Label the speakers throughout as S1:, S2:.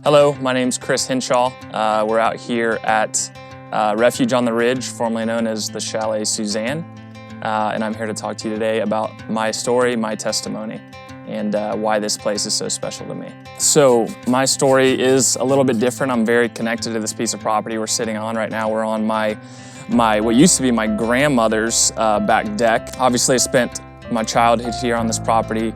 S1: Hello, my name's Chris Hinshaw. We're out here at Refuge on the Ridge, formerly known as the Chalet Suzanne, and I'm here to talk to you today about my story, my testimony, and why this place is so special to me. So my story is a little bit different. I'm very connected to this piece of property we're sitting on right now. We're on my what used to be my grandmother's back deck. Obviously, I spent my childhood here on this property,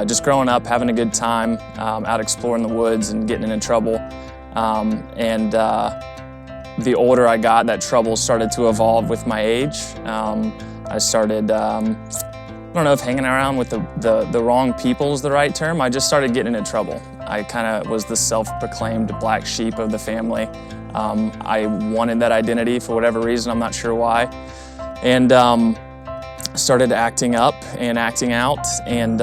S1: just growing up, having a good time, out exploring the woods and getting into trouble. The older I got, that trouble started to evolve with my age. I started, I don't know if hanging around with the wrong people is the right term. I just started getting into trouble. I kind of was the self-proclaimed black sheep of the family. I wanted that identity for whatever reason, I'm not sure why. And started acting up and acting out, and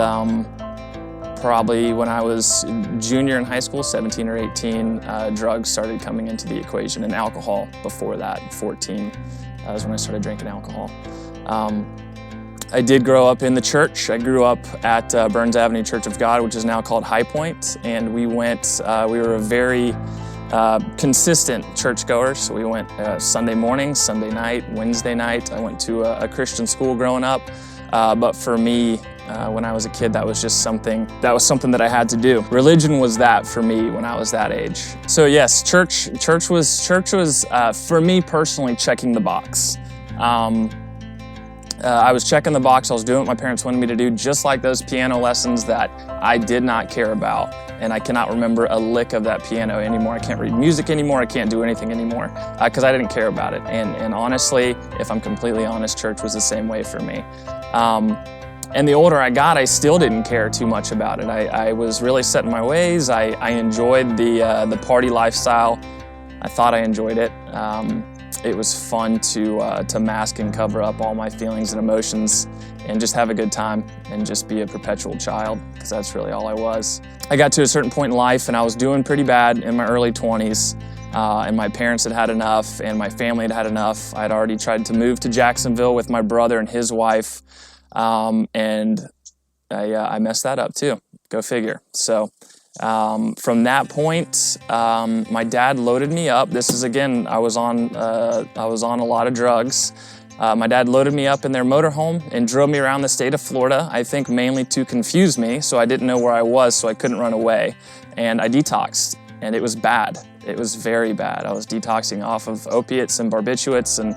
S1: probably when I was junior in high school, 17 or 18, drugs started coming into the equation, and alcohol before that, 14, was when I started drinking alcohol. I did grow up in the church. I grew up at Burns Avenue Church of God, which is now called High Point, and we were a very consistent churchgoers. So we went Sunday morning, Sunday night, Wednesday night. I went to a Christian school growing up, but for me, when I was a kid, that was something that I had to do. Religion was that for me when I was that age. So yes, church was for me personally checking the box. I was checking the box. I was doing what my parents wanted me to do, just like those piano lessons that I did not care about. And I cannot remember a lick of that piano anymore. I can't read music anymore. I can't do anything anymore because I didn't care about it. And honestly, if I'm completely honest, church was the same way for me. And the older I got, I still didn't care too much about it. I was really set in my ways. I enjoyed the party lifestyle. I thought I enjoyed it. It was fun to mask and cover up all my feelings and emotions and just have a good time and just be a perpetual child, because that's really all I was. I got to a certain point in life and I was doing pretty bad in my early 20s, and my parents had had enough and my family had had enough. I'd already tried to move to Jacksonville with my brother and his wife, and I messed that up too. Go figure. So from that point, my dad loaded me up. This is, again, I was on a lot of drugs. My dad loaded me up in their motorhome and drove me around the state of Florida, I think mainly to confuse me, so I didn't know where I was, so I couldn't run away. And I detoxed, and it was bad. It was very bad. I was detoxing off of opiates and barbiturates, and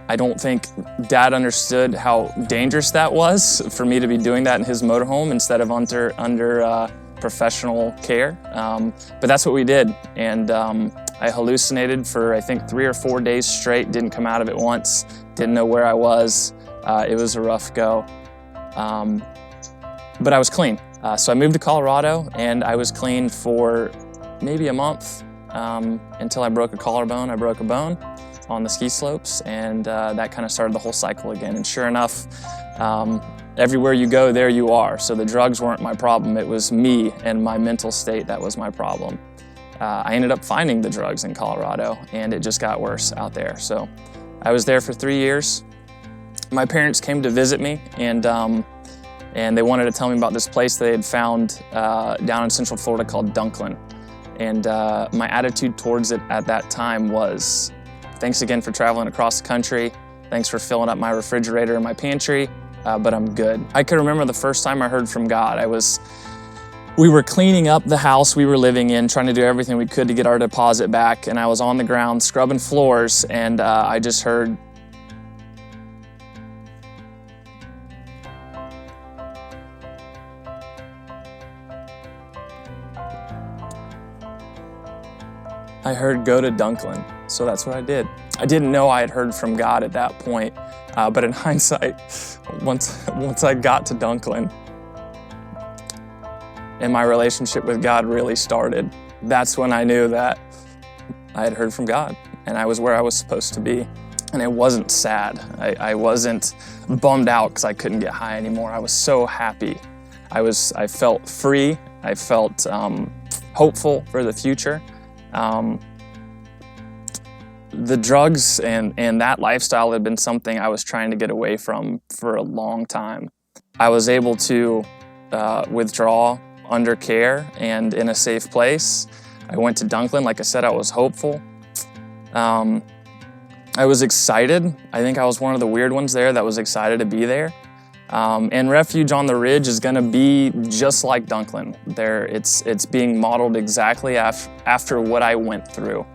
S1: I don't think Dad understood how dangerous that was for me to be doing that in his motorhome instead of under professional care. But that's what we did. And I hallucinated for, I think, 3 or 4 days straight, didn't come out of it once, didn't know where I was. It was a rough go. But I was clean. So I moved to Colorado, and I was clean for maybe a month until I broke a collarbone. I broke a bone on the ski slopes, and that kind of started the whole cycle again. And sure enough, everywhere you go, there you are. So the drugs weren't my problem. It was me and my mental state that was my problem. I ended up finding the drugs in Colorado, and it just got worse out there. So I was there for 3 years. My parents came to visit me, and they wanted to tell me about this place they had found down in Central Florida called Dunklin. And my attitude towards it at that time was, thanks again for traveling across the country. Thanks for filling up my refrigerator and my pantry, but I'm good. I can remember the first time I heard from God. We were cleaning up the house we were living in, trying to do everything we could to get our deposit back, and I was on the ground scrubbing floors, and I just heard, go to Dunklin. So that's what I did. I didn't know I had heard from God at that point, but in hindsight, once I got to Dunklin and my relationship with God really started, that's when I knew that I had heard from God and I was where I was supposed to be. And it wasn't sad. I wasn't bummed out because I couldn't get high anymore. I was so happy. I felt free. I felt hopeful for the future. The drugs and that lifestyle had been something I was trying to get away from for a long time. I was able to withdraw under care and in a safe place. I went to Dunklin. Like I said, I was hopeful. I was excited. I think I was one of the weird ones there that was excited to be there. And Refuge on the Ridge is going to be just like Dunklin. It's being modeled exactly after what I went through,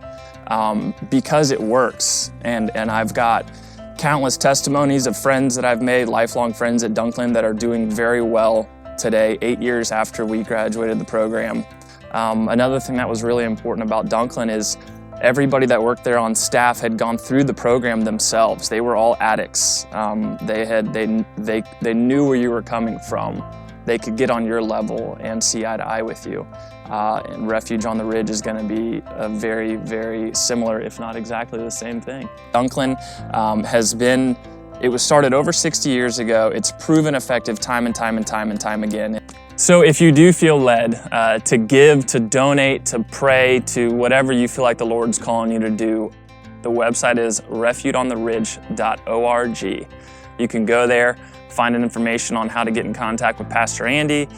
S1: because it works. And I've got countless testimonies of friends that I've made, lifelong friends at Dunklin, that are doing very well today, 8 years after we graduated the program. Another thing that was really important about Dunklin is everybody that worked there on staff had gone through the program themselves. They were all addicts. They knew where you were coming from. They could get on your level and see eye to eye with you. And Refuge on the Ridge is going to be a very, very similar, if not exactly the same thing. Dunklin it was started over 60 years ago. It's proven effective time and time and time and time again. So if you do feel led to give, to donate, to pray, to whatever you feel like the Lord's calling you to do, the website is refugeontheridge.org. You can go there, find information on how to get in contact with Pastor Andy,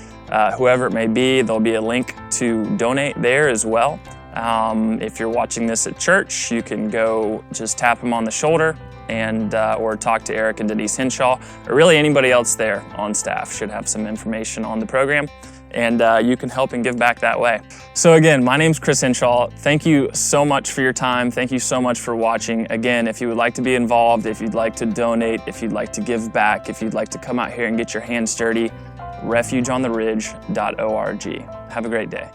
S1: whoever it may be. There'll be a link to donate there as well. If you're watching this at church, you can go just tap him on the shoulder and or talk to Eric and Denise Hinshaw, or really anybody else there on staff should have some information on the program, and you can help and give back that way. So again, my name's Chris Hinshaw. Thank you so much for your time. Thank you so much for watching. Again, if you would like to be involved, if you'd like to donate, if you'd like to give back, if you'd like to come out here and get your hands dirty, refugeontheridge.org. Have a great day.